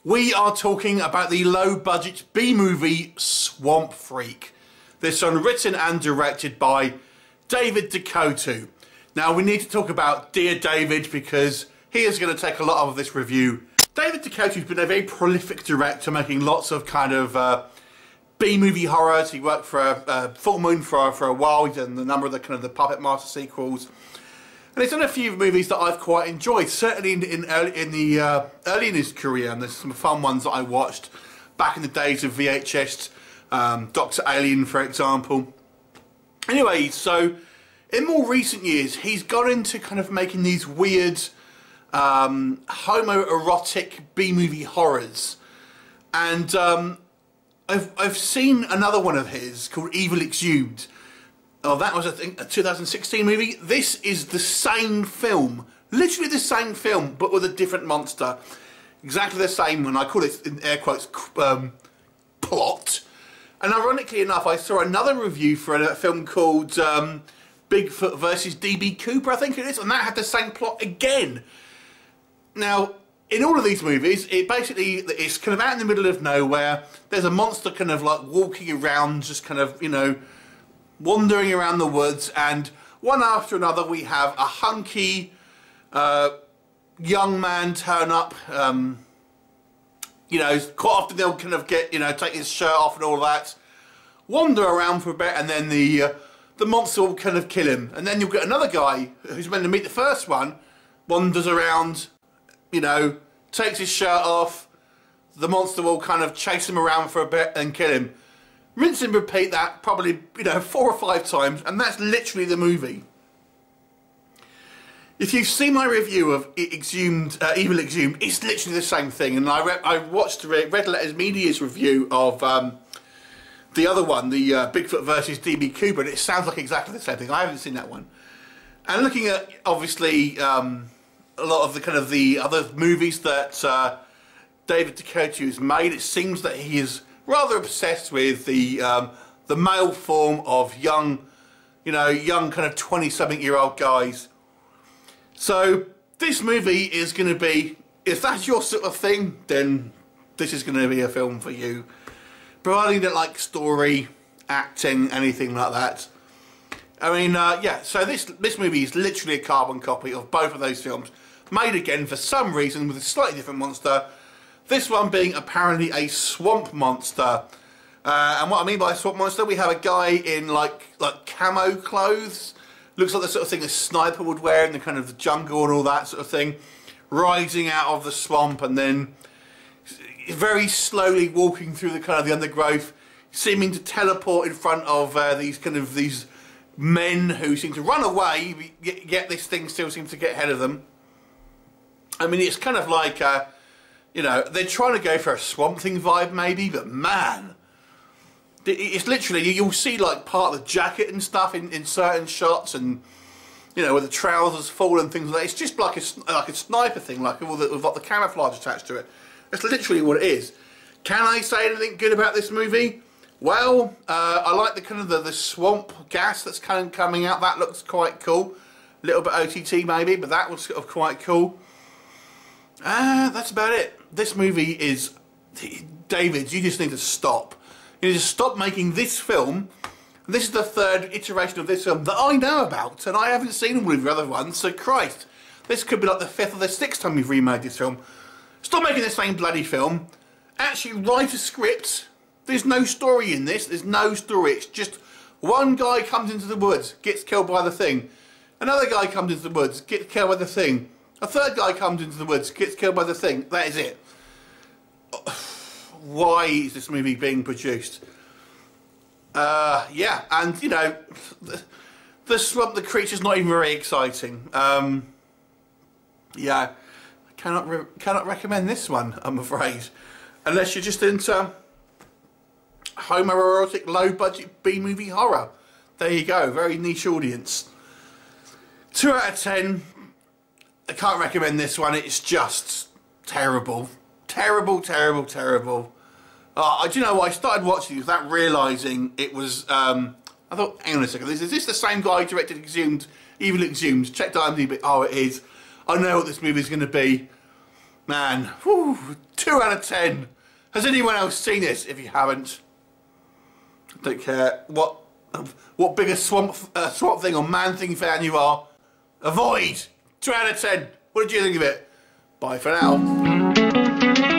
We are talking about the low-budget B-movie Swamp Freak. This one written and directed by David DeCoteau. Now we need to talk about Dear David because he is going to take a lot of this review. David DeCoteau has been a very prolific director, making lots of kind of B-movie horrors. He worked for Full Moon for a while. He's done a number of the kind of the Puppet Master sequels, and he's done a few movies that I've quite enjoyed. Certainly early in his career, and there's some fun ones that I watched back in the days of VHS. Dr. Alien, for example. Anyway, so in more recent years, he's got into kind of making these weird homoerotic B-movie horrors, and I've seen another one of his called Evil Exhumed. Oh, that was, I think, a 2016 movie. This is the same film, literally the same film, but with a different monster. Exactly the same, and I call it, in air quotes, plot. And ironically enough, I saw another review for a film called Bigfoot versus D.B. Cooper, I think it is, and that had the same plot again. Now, in all of these movies, it's kind of out in the middle of nowhere. There's a monster kind of like walking around, just kind of, you know, wandering around the woods, and one after another we have a hunky young man turn up. You know, quite often they'll kind of get, you know, take his shirt off and all that, wander around for a bit, and then the monster will kind of kill him. And then you'll get another guy who's meant to meet the first one, wanders around, you know, takes his shirt off, the monster will kind of chase him around for a bit and kill him. Rinse and repeat that probably, you know, 4 or 5 times, and that's literally the movie. If you've seen my review of Evil Exhumed, it's literally the same thing. And I watched Red Letters Media's review of the other one, the Bigfoot versus D.B. Cooper, and it sounds like exactly the same thing. I haven't seen that one. And looking at, obviously, a lot of the kind of the other movies that David DeCoteau has made, it seems that he is rather obsessed with the male form of young, you know, young kind of 20-something-year-old guys. So this movie is going to be, if that's your sort of thing, then this is going to be a film for you. Providing you don't like story, acting, anything like that. I mean, yeah, so this movie is literally a carbon copy of both of those films, made again for some reason with a slightly different monster. This one being apparently a swamp monster. And what I mean by a swamp monster, we have a guy in like camo clothes. Looks like the sort of thing a sniper would wear in the kind of the jungle and all that sort of thing. Rising out of the swamp and then very slowly walking through the kind of the undergrowth, seeming to teleport in front of these men who seem to run away, yet this thing still seems to get ahead of them. I mean, it's kind of like, you know, they're trying to go for a Swamp Thing vibe maybe, but man, it's literally, you'll see like part of the jacket and stuff in certain shots, and you know, where the trousers fall and things like that. It's just like a sniper thing, like with the camouflage attached to it. That's literally what it is. Can I say anything good about this movie? Well, I like the kind of the swamp gas that's kind of coming out. That looks quite cool. A little bit OTT maybe, but that was sort of quite cool. That's about it. This movie is, David, you just need to stop. You need to stop making this film. This is the 3rd iteration of this film that I know about, and I haven't seen all of the other ones, so Christ. This could be like the 5th or the 6th time we've remade this film. Stop making the same bloody film. Actually write a script. There's no story in this. There's no story. It's just one guy comes into the woods, gets killed by the thing. Another guy comes into the woods, gets killed by the thing. A 3rd guy comes into the woods, gets killed by the thing. That is it. Why is this movie being produced? Yeah, and you know, the swamp, the creature's not even very exciting. Yeah, I cannot recommend this one, I'm afraid, unless you're just into homoerotic, low-budget B-movie horror. There you go, very niche audience. 2 out of 10. I can't recommend this one. It's just terrible. Terrible, terrible, terrible. Do you know what? I started watching it without realising it was... I thought, hang on a second, is this the same guy who directed Evil Exhumed? Checked IMDb. Oh, it is. I know what this movie is going to be. Man, whew, 2 out of 10. Has anyone else seen this? If you haven't, I don't care what bigger swamp thing or man thing fan you are. Avoid. 2 out of 10. What did you think of it? Bye for now.